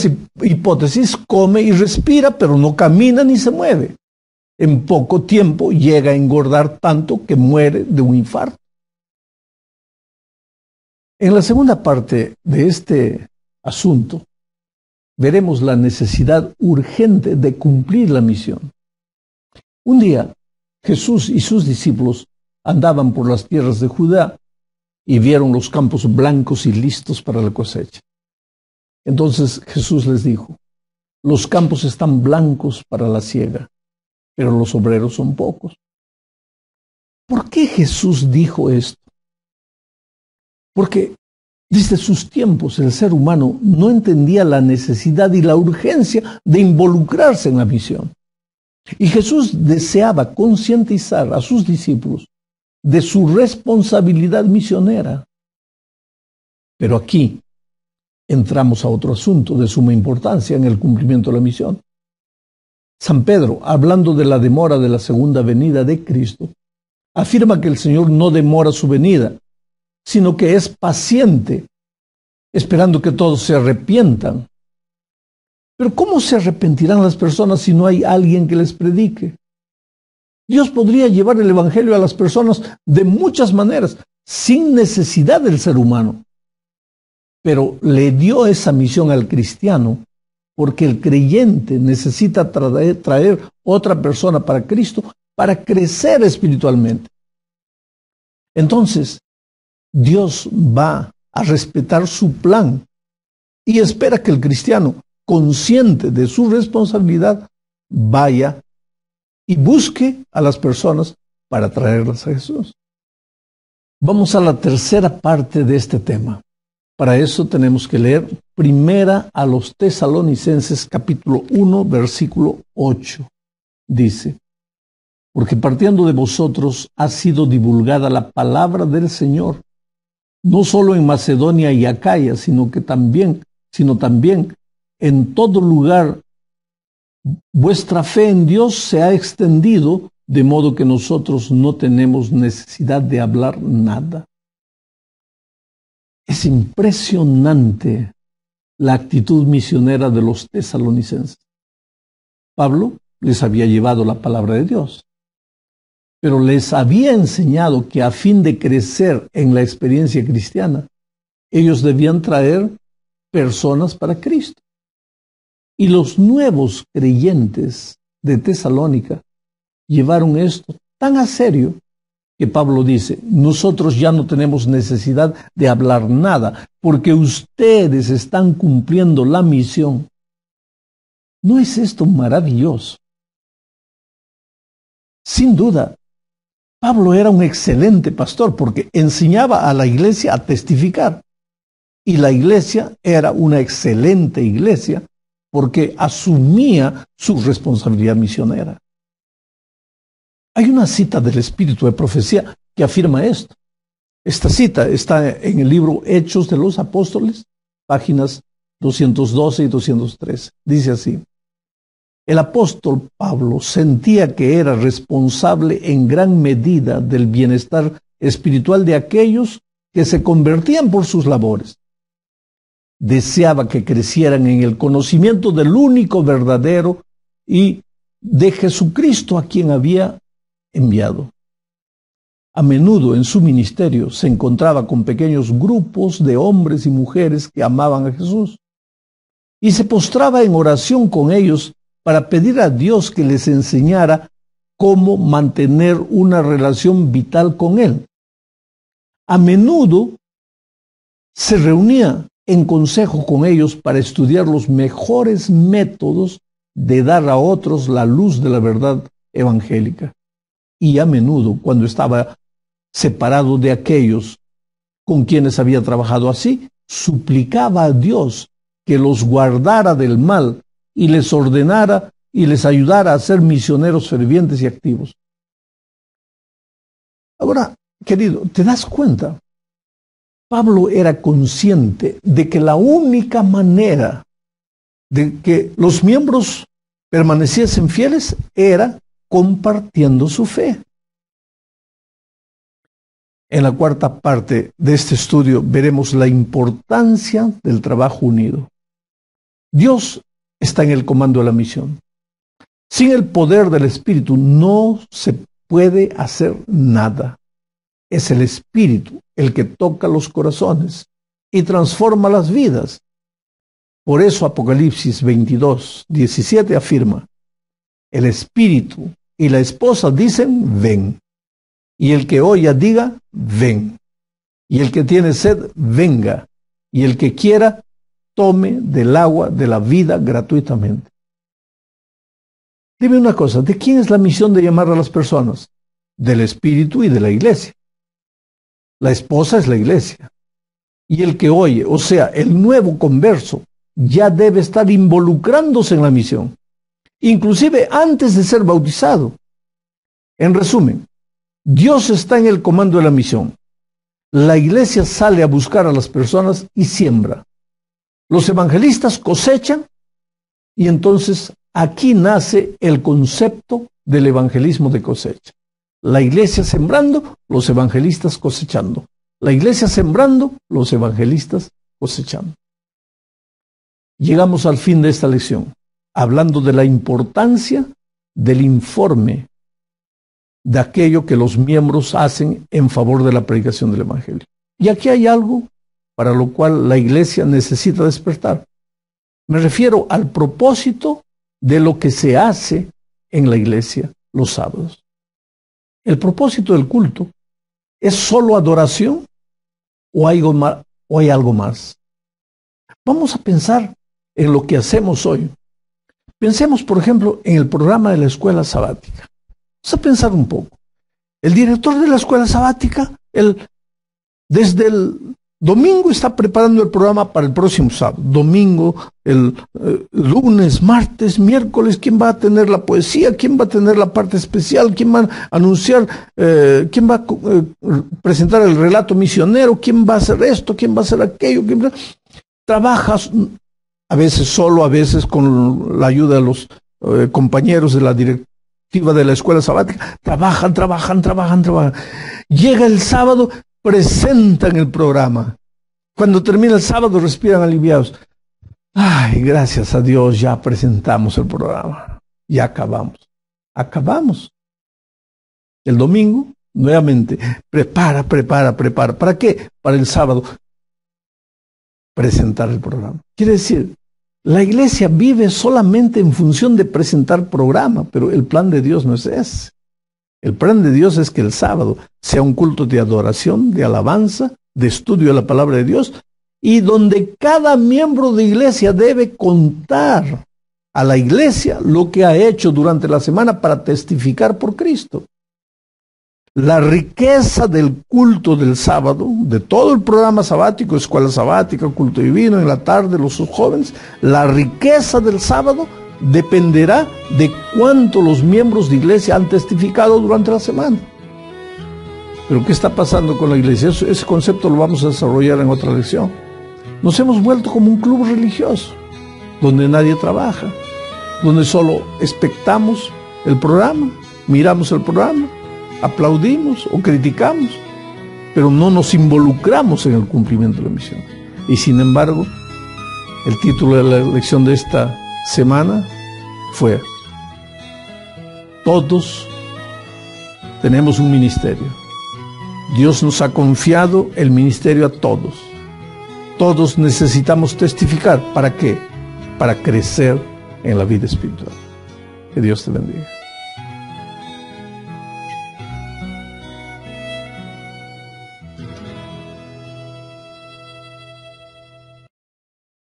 hipótesis, come y respira, pero no camina ni se mueve. En poco tiempo llega a engordar tanto que muere de un infarto. En la segunda parte de este asunto, veremos la necesidad urgente de cumplir la misión. Un día, Jesús y sus discípulos andaban por las tierras de Judá y vieron los campos blancos y listos para la cosecha. Entonces Jesús les dijo: los campos están blancos para la siega, pero los obreros son pocos. ¿Por qué Jesús dijo esto? Porque desde sus tiempos el ser humano no entendía la necesidad y la urgencia de involucrarse en la misión. Y Jesús deseaba concientizar a sus discípulos de su responsabilidad misionera. Pero aquí entramos a otro asunto de suma importancia en el cumplimiento de la misión. San Pedro, hablando de la demora de la segunda venida de Cristo, afirma que el Señor no demora su venida, sino que es paciente, esperando que todos se arrepientan. Pero ¿cómo se arrepentirán las personas si no hay alguien que les predique? Dios podría llevar el Evangelio a las personas de muchas maneras, sin necesidad del ser humano. Pero le dio esa misión al cristiano porque el creyente necesita traer otra persona para Cristo para crecer espiritualmente. Entonces, Dios va a respetar su plan y espera que el cristiano, consciente de su responsabilidad, vaya y busque a las personas para traerlas a Jesús. Vamos a la tercera parte de este tema. Para eso tenemos que leer Primera a los Tesalonicenses capítulo 1, versículo 8. Dice: porque partiendo de vosotros ha sido divulgada la palabra del Señor, no solo en Macedonia y Acaya, sino también en todo lugar. Vuestra fe en Dios se ha extendido, de modo que nosotros no tenemos necesidad de hablar nada. Es impresionante la actitud misionera de los tesalonicenses. Pablo les había llevado la palabra de Dios, pero les había enseñado que a fin de crecer en la experiencia cristiana, ellos debían traer personas para Cristo. Y los nuevos creyentes de Tesalónica llevaron esto tan a serio que Pablo dice: nosotros ya no tenemos necesidad de hablar nada, porque ustedes están cumpliendo la misión. ¿No es esto maravilloso? Sin duda, Pablo era un excelente pastor porque enseñaba a la iglesia a testificar. Y la iglesia era una excelente iglesia porque asumía su responsabilidad misionera. Hay una cita del Espíritu de Profecía que afirma esto. Esta cita está en el libro Hechos de los Apóstoles, páginas 212 y 213. Dice así: el apóstol Pablo sentía que era responsable en gran medida del bienestar espiritual de aquellos que se convertían por sus labores. Deseaba que crecieran en el conocimiento del único verdadero y de Jesucristo a quien había enviado. A menudo en su ministerio se encontraba con pequeños grupos de hombres y mujeres que amaban a Jesús y se postraba en oración con ellos para pedir a Dios que les enseñara cómo mantener una relación vital con Él. A menudo se reunía en consejo con ellos para estudiar los mejores métodos de dar a otros la luz de la verdad evangélica. Y a menudo, cuando estaba separado de aquellos con quienes había trabajado así, suplicaba a Dios que los guardara del mal y les ordenara y les ayudara a ser misioneros fervientes y activos. Ahora, querido, ¿te das cuenta? Pablo era consciente de que la única manera de que los miembros permaneciesen fieles era compartiendo su fe. En la cuarta parte de este estudio veremos la importancia del trabajo unido. Dios está en el comando de la misión. Sin el poder del Espíritu no se puede hacer nada. Es el Espíritu el que toca los corazones y transforma las vidas. Por eso Apocalipsis 22, 17 afirma: el Espíritu y la esposa dicen, ven. Y el que oya diga, ven. Y el que tiene sed, venga. Y el que quiera, tome del agua de la vida gratuitamente. Dime una cosa, ¿de quién es la misión de llamar a las personas? Del Espíritu y de la iglesia. La esposa es la iglesia. Y el que oye, o sea, el nuevo converso, ya debe estar involucrándose en la misión, inclusive antes de ser bautizado. En resumen, Dios está en el comando de la misión. La iglesia sale a buscar a las personas y siembra. Los evangelistas cosechan y entonces aquí nace el concepto del evangelismo de cosecha. La iglesia sembrando, los evangelistas cosechando. La iglesia sembrando, los evangelistas cosechando. Llegamos al fin de esta lección, hablando de la importancia del informe de aquello que los miembros hacen en favor de la predicación del evangelio. Y aquí hay algo para lo cual la iglesia necesita despertar. Me refiero al propósito de lo que se hace en la iglesia los sábados. ¿El propósito del culto es solo adoración o hay algo más? Vamos a pensar en lo que hacemos hoy. Pensemos, por ejemplo, en el programa de la escuela sabática. Vamos a pensar un poco. El director de la escuela sabática, desde el domingo está preparando el programa para el próximo sábado. Domingo, el lunes, martes, miércoles, ¿quién va a tener la poesía? ¿Quién va a tener la parte especial? ¿Quién va a anunciar? ¿Quién va a presentar el relato misionero? ¿Quién va a hacer esto? ¿Quién va a hacer aquello? Trabajas a veces solo, a veces con la ayuda de los compañeros de la directiva de la escuela sabática. Trabajan. Llega el sábado, presentan el programa. Cuando termina el sábado, respiran aliviados. Ay, gracias a Dios, ya presentamos el programa. Ya acabamos. El domingo, nuevamente, prepara. ¿Para qué? Para el sábado presentar el programa. Quiere decir, la iglesia vive solamente en función de presentar programa, pero el plan de Dios no es ese. El plan de Dios es que el sábado sea un culto de adoración, de alabanza, de estudio de la palabra de Dios, y donde cada miembro de iglesia debe contar a la iglesia lo que ha hecho durante la semana para testificar por Cristo. La riqueza del culto del sábado, de todo el programa sabático, escuela sabática, culto divino, en la tarde, los jóvenes, la riqueza del sábado dependerá de cuánto los miembros de iglesia han testificado durante la semana. Pero ¿qué está pasando con la iglesia? Ese concepto lo vamos a desarrollar en otra lección. Nos hemos vuelto como un club religioso, donde nadie trabaja, donde solo espectamos el programa, miramos el programa, aplaudimos o criticamos, pero no nos involucramos en el cumplimiento de la misión. Y sin embargo, el título de la lección de esta semana fue: todos tenemos un ministerio. Dios nos ha confiado el ministerio a todos. Todos necesitamos testificar. ¿Para qué? Para crecer en la vida espiritual. Que Dios te bendiga.